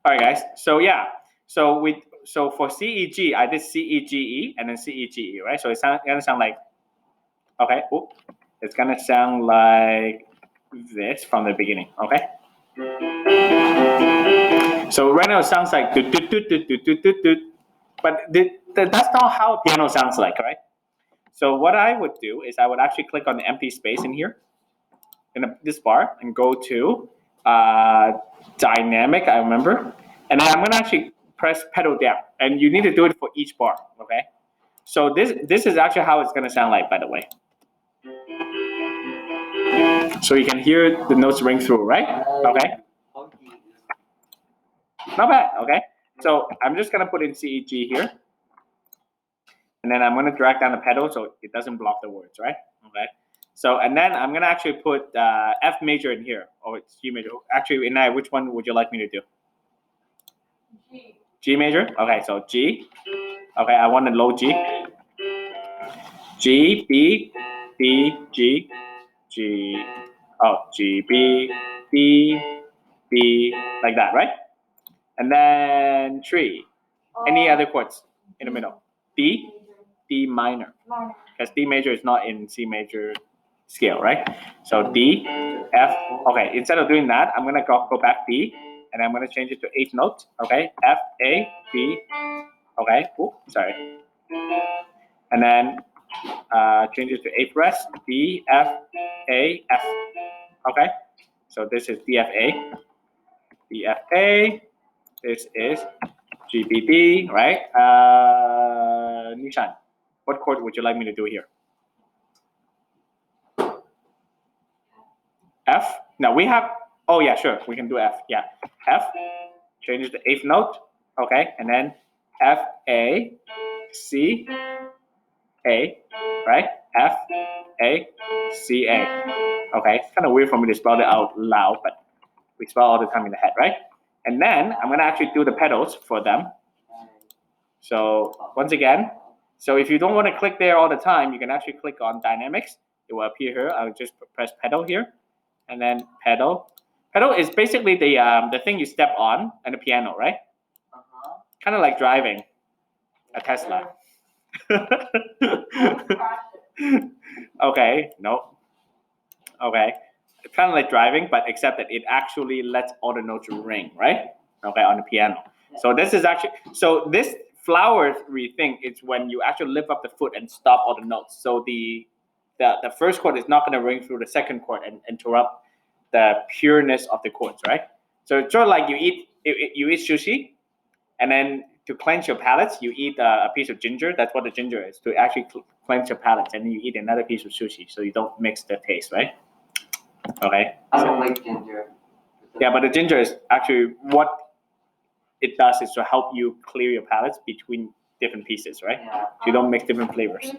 All right, guys. So yeah, so for CEG, I did CEGE and then CEGE, right? So it's gonna sound like, okay, it's gonna sound like this from the beginning, okay? So right now it sounds like do, do, do, do, do, do, do, do. But that's not how a piano sounds like, right? So what I would do is I would actually click on the empty space in here, in this bar, and go to dynamic, I remember. And then I'm gonna actually press pedal down. And you need to do it for each bar, okay? So this is actually how it's gonna sound like, by the way. So you can hear the notes ring through, right? Okay. Not bad, okay? So I'm just gonna put in CEG here. And then I'm gonna drag down the pedal so it doesn't block the words, right? Okay. So, and then I'm gonna actually put F major in here, or it's G major. Actually, Inai, which one would you like me to do? G. G major? Okay, so G. Okay, I want a low G. G, B, B, G, G, G, B, B, B, like that, right? And then 3. Any other chords in the middle? D, D minor. Because D major is not in C major scale, right? So D, F. Okay, instead of doing that, I'm gonna go back D, and I'm gonna change it to 8th note. Okay, F, A, B. Okay, sorry. And then change it to 8th rest. D, F, A, F. Okay, so this is D, F, A. D, F, A. This is G, B, B, right? Nishan, what chord would you like me to do here? F. Now we have, oh yeah, sure, we can do F. Yeah, F. Change it to 8th note. Okay, and then F, A, C, A, right? F, A, C, A. Okay, it's kind of weird for me to spell it out loud, but we spell all the time in the head, right? And then I'm gonna actually do the pedals for them. So once again, so if you don't want to click there all the time, you can actually click on dynamics. It will appear here. I'll just press pedal here, and then pedal. Pedal is basically the thing you step on and the piano, right? Kind of like driving a Tesla. Okay, no. Okay, it's kind of like driving, but except that it actually lets all the notes ring, right? Okay, on the piano. So this is actually, so this flowery thing is when you actually lift up the foot and stop all the notes. So the first chord is not going to ring through the second chord and interrupt the pureness of the chords, right? So it's sort of like you eat sushi, and then to cleanse your palates, you eat a piece of ginger. That's what the ginger is, to actually cleanse your palates, and then you eat another piece of sushi, so you don't mix the taste, right? Okay. I don't like ginger. Yeah, but the ginger is actually what it does is to help you clear your palates between different pieces, right? Yeah. So you don't mix different flavors.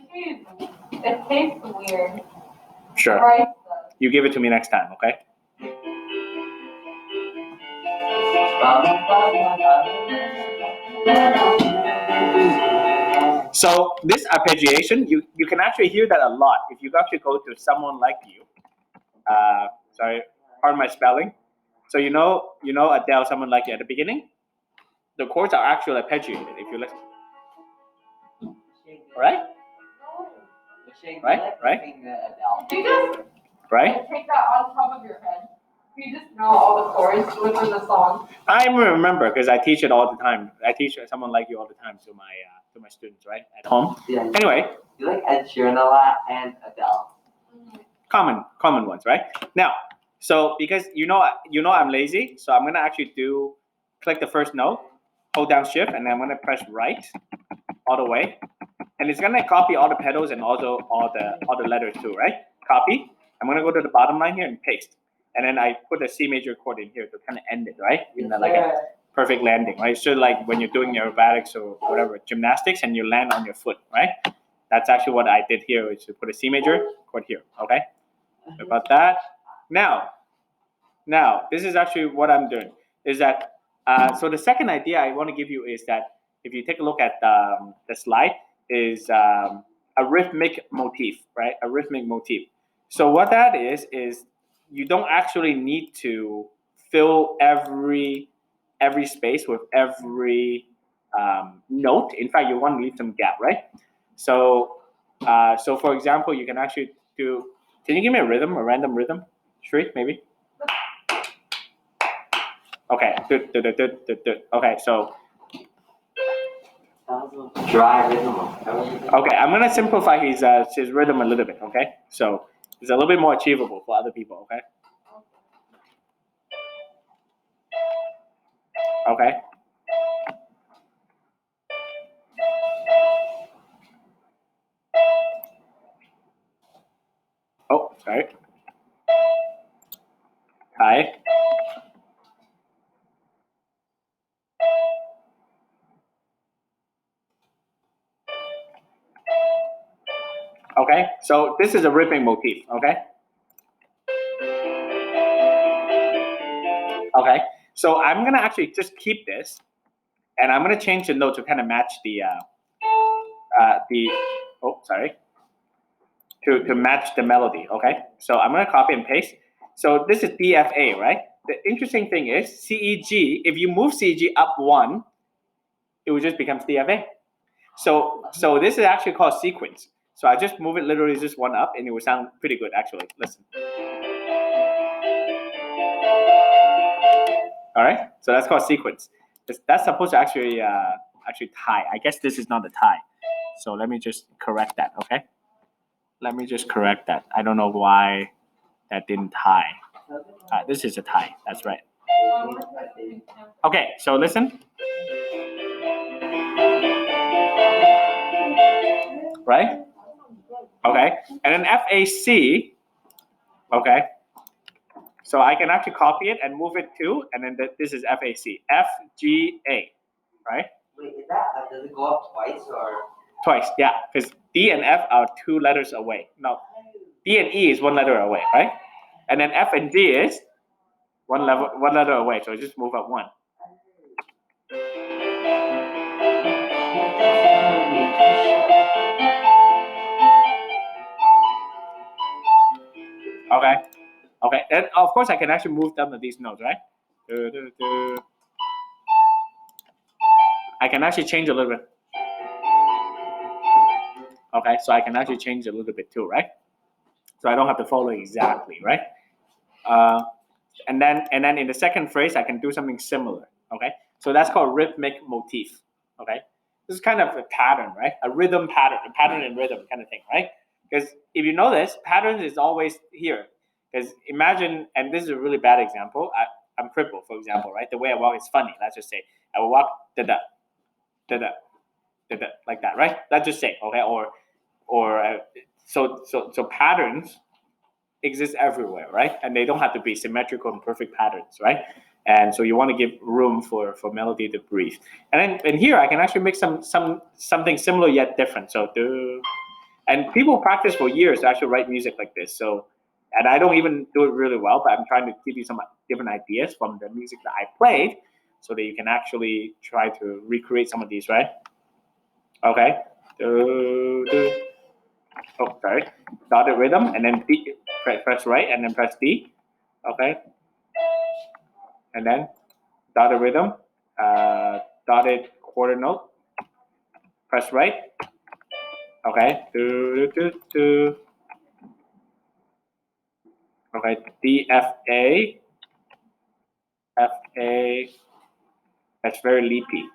It tastes weird. Sure. Right. You give it to me next time, okay? So this arpeggiation, you can actually hear that a lot if you actually go to Someone Like You. Sorry, pardon my spelling. So you know Adele, Someone Like You at the beginning. The chords are actually arpeggiated if you listen. Right? Right? You just Right? take that on top of your head. You just know all the chords within the song. I remember because I teach it all the time. I teach Someone Like You all the time to my students, right, at home. Yeah. Anyway. You like Ed Sheeran a lot and Adele. Common ones, right? Now, so because you know I'm lazy, so I'm gonna actually click the first note, hold down shift, and then I'm gonna press right all the way, and it's gonna copy all the pedals and also all the letters too, right? Copy. I'm gonna go to the bottom line here and paste, and then I put a C major chord in here to kind of end it, right? In like a perfect landing, right? So like when you're doing aerobatics or whatever, gymnastics, and you land on your foot, right? That's actually what I did here, is to put a C major chord here, okay? About that. Now, this is actually what I'm doing, is that, so the second idea I want to give you is that if you take a look at the slide, is a rhythmic motif, right? A rhythmic motif. So what that is you don't actually need to fill every every space with every note. In fact, you want to leave some gap, right? So, so for example, you can actually do. Can you give me a rhythm, a random rhythm, Shri, maybe? Okay. Okay. So. Dry rhythm. Okay, I'm gonna simplify his rhythm a little bit. Okay, so it's a little bit more achievable for other people. Okay. Okay. Oh, sorry. Hi. Okay, so this is a ripping motif. Okay. Okay, so I'm gonna actually just keep this, and I'm gonna change the note to kind of match the oh, sorry, to match the melody. Okay, so I'm gonna copy and paste. So this is DFA, right? The interesting thing is CEG. If you move CEG up one, it will just become DFA. So this is actually called sequence. So I just move it literally just one up, and it will sound pretty good actually. Listen. All right, so that's called sequence. That's supposed to actually tie. I guess this is not a tie. So let me just correct that. Okay. Let me just correct that. I don't know why that didn't tie. This is a tie. That's right. Okay, so listen. Right? Okay, and then FAC. Okay. So I can actually copy it and move it to, and then this is FAC. FGA. Right? Wait, is that, does it go up twice or? Twice, yeah, because D and F are 2 letters away. No, D and E is 1 letter away, right? And then F and G is one letter away. So just move up 1. Okay, okay, and of course I can actually move down to these notes, right? I can actually change a little bit. Okay, so I can actually change a little bit too, right? So I don't have to follow exactly, right? And then in the second phrase, I can do something similar. Okay, so that's called rhythmic motif. Okay, this is kind of a pattern, right? A rhythm pattern, a pattern and rhythm kind of thing, right? Because if you notice, patterns is always here. Because imagine, and this is a really bad example. I'm crippled, for example, right? The way I walk is funny. Let's just say I will walk da da da da da da like that, right? Let's just say, okay, so patterns exist everywhere, right? And they don't have to be symmetrical and perfect patterns, right? And so you want to give room for melody to breathe. And here I can actually make something similar yet different. So and people practice for years to actually write music like this. So, and I don't even do it really well, but I'm trying to give you some different ideas from the music that I played, so that you can actually try to recreate some of these, right? Okay. Oh, sorry. Dotted rhythm, and then D, press right, and then press D. Okay. And then dotted rhythm, dotted quarter note. Press right. Okay. Okay. D F A. F A. That's very leapy.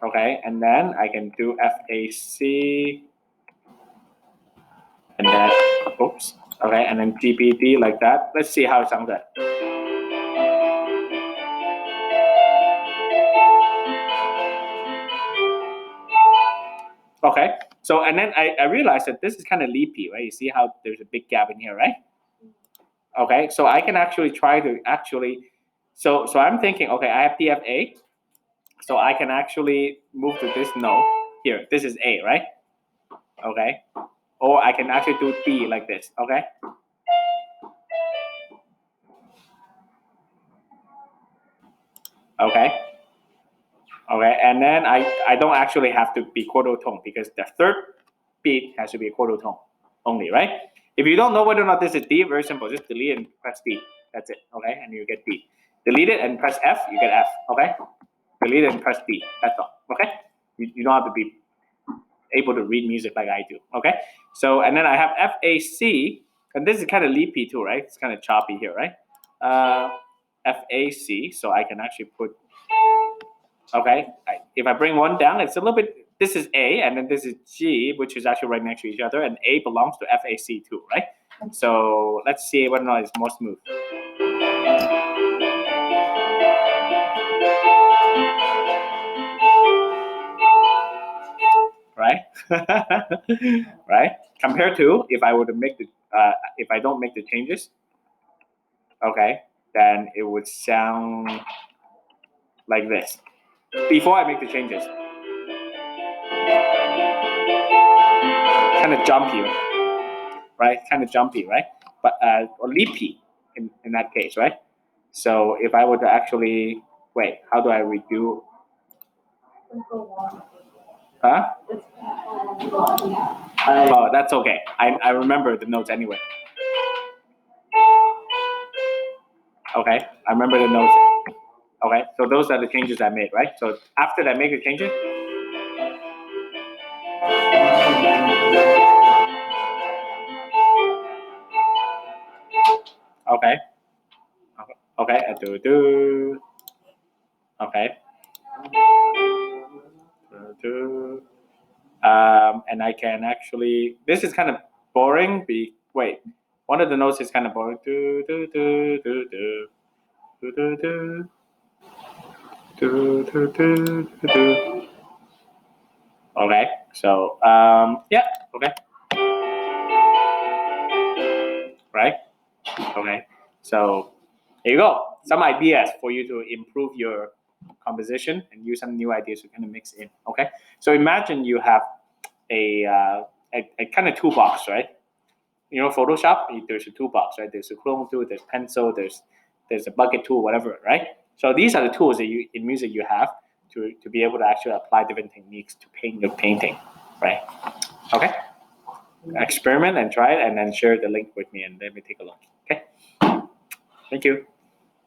Okay, and then I can do FAC. And then, oops. Okay, and then GPD like that. Let's see how it sounds like. Okay, so and then I realized that this is kind of leapy, right? You see how there's a big gap in here, right? Okay, so I can actually try to so I'm thinking, okay, I have DFA, so I can actually move to this note here. This is A, right? Okay, or I can actually do D like this, okay? Okay. Okay, and then I don't actually have to be quarter tone because the third beat has to be a quarter tone only, right? If you don't know whether or not this is D, very simple. Just delete and press D. That's it, okay? And you get D. Delete it and press F, you get F, okay? Delete it and press D, that's all, okay? You don't have to be able to read music like I do, okay? So, and then I have FAC, and this is kind of leapy too, right? It's kind of choppy here, right? FAC, so I can actually put, okay? If I bring one down, it's a little bit, this is A, and then this is G, which is actually right next to each other, and A belongs to FAC too, right? So let's see whether or not it's more smooth. Right? Right? Compared to if I were to make the, if I don't make the changes, okay, then it would sound like this. Before I make the changes. Kind of jumpy, right? Kind of jumpy, right? But or leapy in that case, right? So if I were to actually wait, how do I redo? Huh? Oh, that's okay. I remember the notes anyway. Okay, I remember the notes. Okay, so those are the changes I made, right? So after I make the changes, okay, okay, okay, and I can actually. This is kind of boring. Wait, one of the notes is kind of boring. Okay, so yeah, okay, right, okay, so there you go. Some ideas for you to improve your composition and use some new ideas to kind of mix in. Okay, so imagine you have a kind of toolbox, right? You know, Photoshop, there's a toolbox, right? There's a chrome tool, there's pencil, there's a bucket tool, whatever, right? So these are the tools that you in music you have to be able to actually apply different techniques to paint your painting, right? Okay, experiment and try it, and then share the link with me, and let me take a look. Okay, thank you.